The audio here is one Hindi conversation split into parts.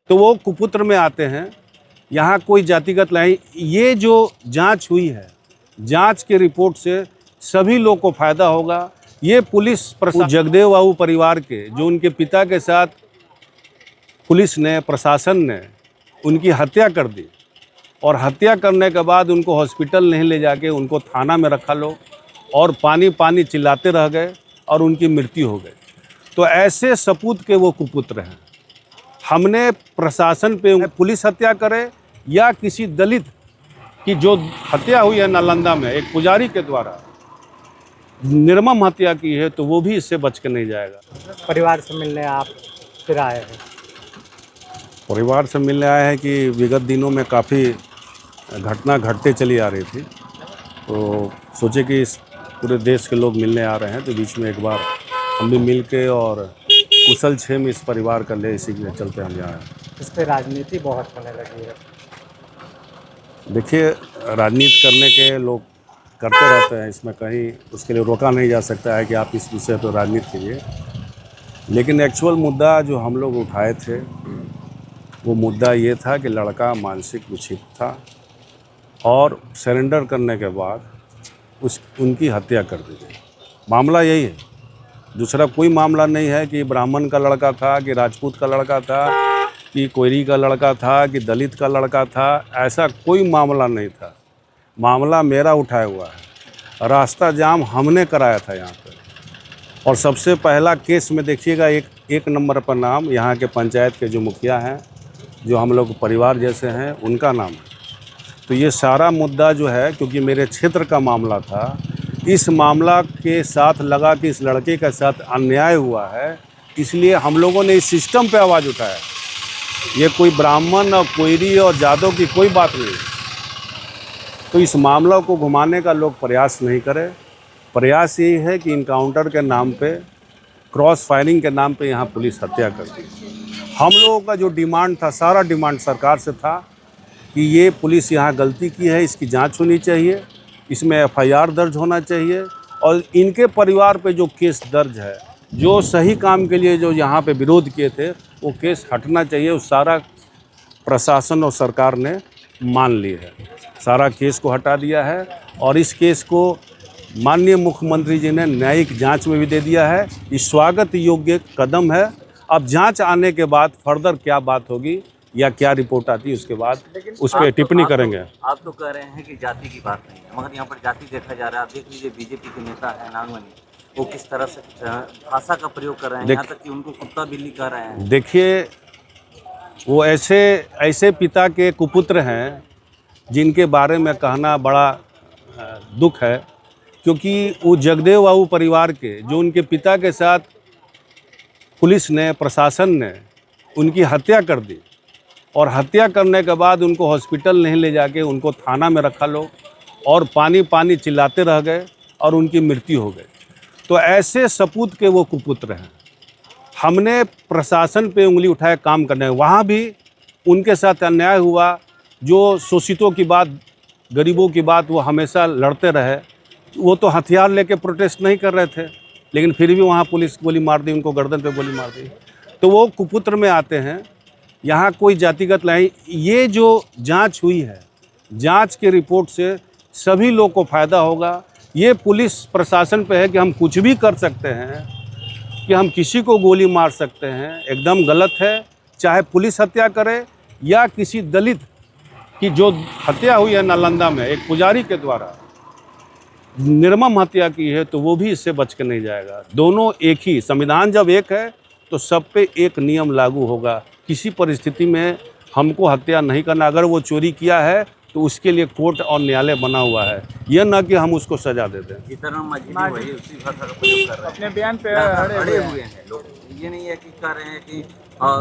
तो वो कुपुत्र में आते हैं। यहाँ कोई जातिगत नहीं। ये जो जांच हुई है, जांच के रिपोर्ट से सभी लोग को फायदा होगा। ये पुलिस प्रशासन, जगदेव बाबू परिवार के, जो उनके पिता के साथ पुलिस ने, प्रशासन ने उनकी हत्या कर दी और हत्या करने के बाद उनको हॉस्पिटल नहीं ले जाके उनको थाना में रखा लो और पानी पानी चिल्लाते रह गए और उनकी मृत्यु हो गई। तो ऐसे सपूत के वो कुपुत्र हैं। हमने प्रशासन पे, पुलिस हत्या करे या किसी दलित की जो हत्या हुई है नालंदा में एक पुजारी के द्वारा निर्मम हत्या की है, तो वो भी इससे बच के नहीं जाएगा। परिवार से मिलने आप फिर आए हैं? परिवार से मिलने आए हैं कि विगत दिनों में काफ़ी घटना घटते चली आ रही थी, तो सोचे कि इस पूरे देश के लोग मिलने आ रहे हैं, तो बीच में एक बार हम भी मिल के और कुशल क्षेम इस परिवार का ले, इसी के चलते हम यहाँ आए। इस पर राजनीति बहुत होने लगी है। देखिए, राजनीति करने के लोग करते रहते हैं, इसमें कहीं उसके लिए रोका नहीं जा सकता है कि आप इस विषय पर राजनीति कीजिए। लेकिन एक्चुअल मुद्दा जो हम लोग उठाए थे वो मुद्दा ये था कि लड़का मानसिक विक्षिप्त था और सरेंडर करने के बाद उनकी हत्या कर दी गई। मामला यही है, दूसरा कोई मामला नहीं है कि ब्राह्मण का लड़का था, कि राजपूत का लड़का था, कि कोयरी का लड़का था, कि दलित का लड़का था। ऐसा कोई मामला नहीं था। मामला मेरा उठाया हुआ है। रास्ता जाम हमने कराया था यहाँ पर। और सबसे पहला केस में देखिएगा, एक नंबर पर नाम यहाँ के पंचायत के जो मुखिया हैं, जो हम लोग परिवार जैसे हैं, उनका नाम है। तो ये सारा मुद्दा जो है, क्योंकि मेरे क्षेत्र का मामला था, इस मामला के साथ लगा कि इस लड़के के साथ अन्याय हुआ है, इसलिए हम लोगों ने इस सिस्टम पे आवाज़ उठाया। ये कोई ब्राह्मण और कोयरी और जादव की कोई बात नहीं। तो इस मामला को घुमाने का लोग प्रयास नहीं करें। प्रयास यही है कि इनकाउंटर के नाम पे, क्रॉस फायरिंग के नाम पे यहाँ पुलिस हत्या कर दी। हम लोगों का जो डिमांड था, सारा डिमांड सरकार से था कि ये पुलिस यहाँ गलती की है, इसकी जांच होनी चाहिए, इसमें एफआईआर दर्ज होना चाहिए और इनके परिवार पे जो केस दर्ज है, जो सही काम के लिए जो यहाँ पे विरोध किए थे, वो केस हटना चाहिए। उस सारा प्रशासन और सरकार ने मान ली है, सारा केस को हटा दिया है और इस केस को माननीय मुख्यमंत्री जी ने न्यायिक जांच में भी दे दिया है। ये स्वागत योग्य कदम है। अब जांच आने के बाद फर्दर क्या बात होगी या क्या रिपोर्ट आती है, उसके बाद उस पर टिप्पणी करेंगे। आप तो कह रहे हैं कि जाति की बात नहीं है, मगर यहाँ पर जाति देखा जा रहा है। आप देख लीजिए, बीजेपी के नेता है नागमणि, वो किस तरह से भाषा का प्रयोग कर रहे हैं, यहाँ तक कि उनको कुत्ता बिल्ली कह रहे हैं। देखिए, वो ऐसे पिता के कुपुत्र हैं जिनके बारे में कहना बड़ा दुख है, क्योंकि वो जगदेव बाबू परिवार के, जो उनके पिता के साथ पुलिस ने, प्रशासन ने उनकी हत्या कर दी और हत्या करने के बाद उनको हॉस्पिटल नहीं ले जाके उनको थाना में रखा लो और पानी पानी चिल्लाते रह गए और उनकी मृत्यु हो गई। तो ऐसे सपूत के वो कुपुत्र हैं। हमने प्रशासन पे उंगली उठाए काम करने, वहाँ भी उनके साथ अन्याय हुआ। जो शोषितों की बात, गरीबों की बात वो हमेशा लड़ते रहे। वो तो हथियार लेके प्रोटेस्ट नहीं कर रहे थे, लेकिन फिर भी वहाँ पुलिस गोली मार दी, उनको गर्दन पे गोली मार दी। तो वो कुपुत्र में आते हैं। यहाँ कोई जातिगत नहीं। ये जो जांच हुई है, जांच के रिपोर्ट से सभी लोग को फायदा होगा। ये पुलिस प्रशासन पे है कि हम कुछ भी कर सकते हैं, कि हम किसी को गोली मार सकते हैं, एकदम गलत है। चाहे पुलिस हत्या करे या किसी दलित की जो हत्या हुई है नालंदा में एक पुजारी के द्वारा निर्मम हत्या की है, तो वो भी इससे बच के नहीं जाएगा। दोनों एक ही, संविधान जब एक है तो सब पे एक नियम लागू होगा। किसी परिस्थिति में हमको हत्या नहीं करना। अगर वो चोरी किया है तो उसके लिए कोर्ट और न्यायालय बना हुआ है, यह न कि हम उसको सजा दे दें। जीतनराम मांझी वही उसी भाषा का प्रयोग कर रहे हैं, अपने बयान पे अड़े हुए हैं लोग। ये नहीं है कि कह रहे हैं कि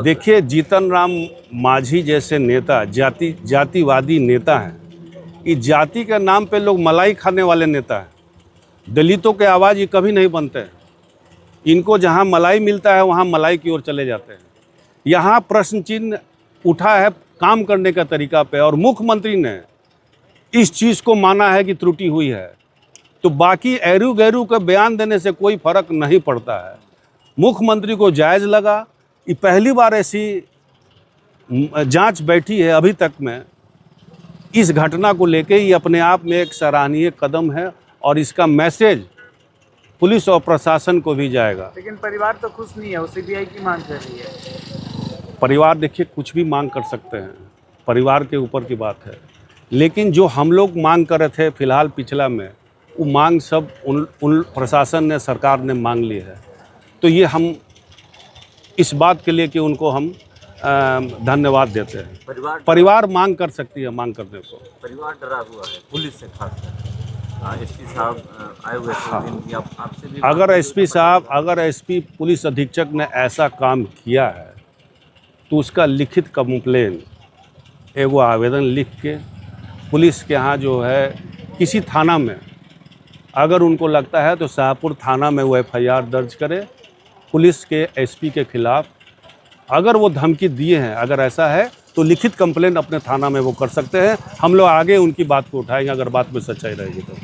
देखिए, जीतनराम मांझी जैसे नेता जातिवादी नेता हैं। इस जाति के नाम पे लोग मलाई खाने वाले नेता हैं। दलितों के आवाज़ ये कभी नहीं बनते हैं। इनको जहाँ मलाई मिलता है वहाँ मलाई की ओर चले जाते हैं। यहाँ प्रश्न चिन्ह उठा है काम करने का तरीका पे, और मुख्यमंत्री ने इस चीज़ को माना है कि त्रुटि हुई है। तो बाकी एरू गैरू का बयान देने से कोई फर्क नहीं पड़ता है। मुख्यमंत्री को जायज़ लगा। ये पहली बार ऐसी जांच बैठी है अभी तक में, इस घटना को लेके ये अपने आप में एक सराहनीय कदम है और इसका मैसेज पुलिस और प्रशासन को भी जाएगा। लेकिन परिवार तो खुश नहीं है, वो सीबीआई की मांग कर रही है। परिवार देखिए कुछ भी मांग कर सकते हैं, परिवार के ऊपर की बात है, लेकिन जो हम लोग मांग कर रहे थे फिलहाल पिछला में, वो मांग सब उन प्रशासन ने, सरकार ने मांग ली है। तो ये हम इस बात के लिए कि उनको हम धन्यवाद देते हैं। परिवार मांग कर सकती है, मांग करने को। परिवार डरा हुआ है पुलिस से, खासकर एसपी साहब आए हुए थे दिन की, आपसे भी अगर एसपी साहब, अगर एसपी पुलिस अधीक्षक ने ऐसा काम किया है तो उसका लिखित कंप्लेन, एगो आवेदन लिख के पुलिस के यहाँ जो है किसी थाना में, अगर उनको लगता है तो शाहपुर थाना में वो FIR दर्ज करे पुलिस के एसपी के खिलाफ। अगर वो धमकी दिए हैं, अगर ऐसा है तो लिखित कंप्लेन अपने थाना में वो कर सकते हैं। हम लोग आगे उनकी बात को उठाएंगे अगर बात में सच्चाई रहेगी तो।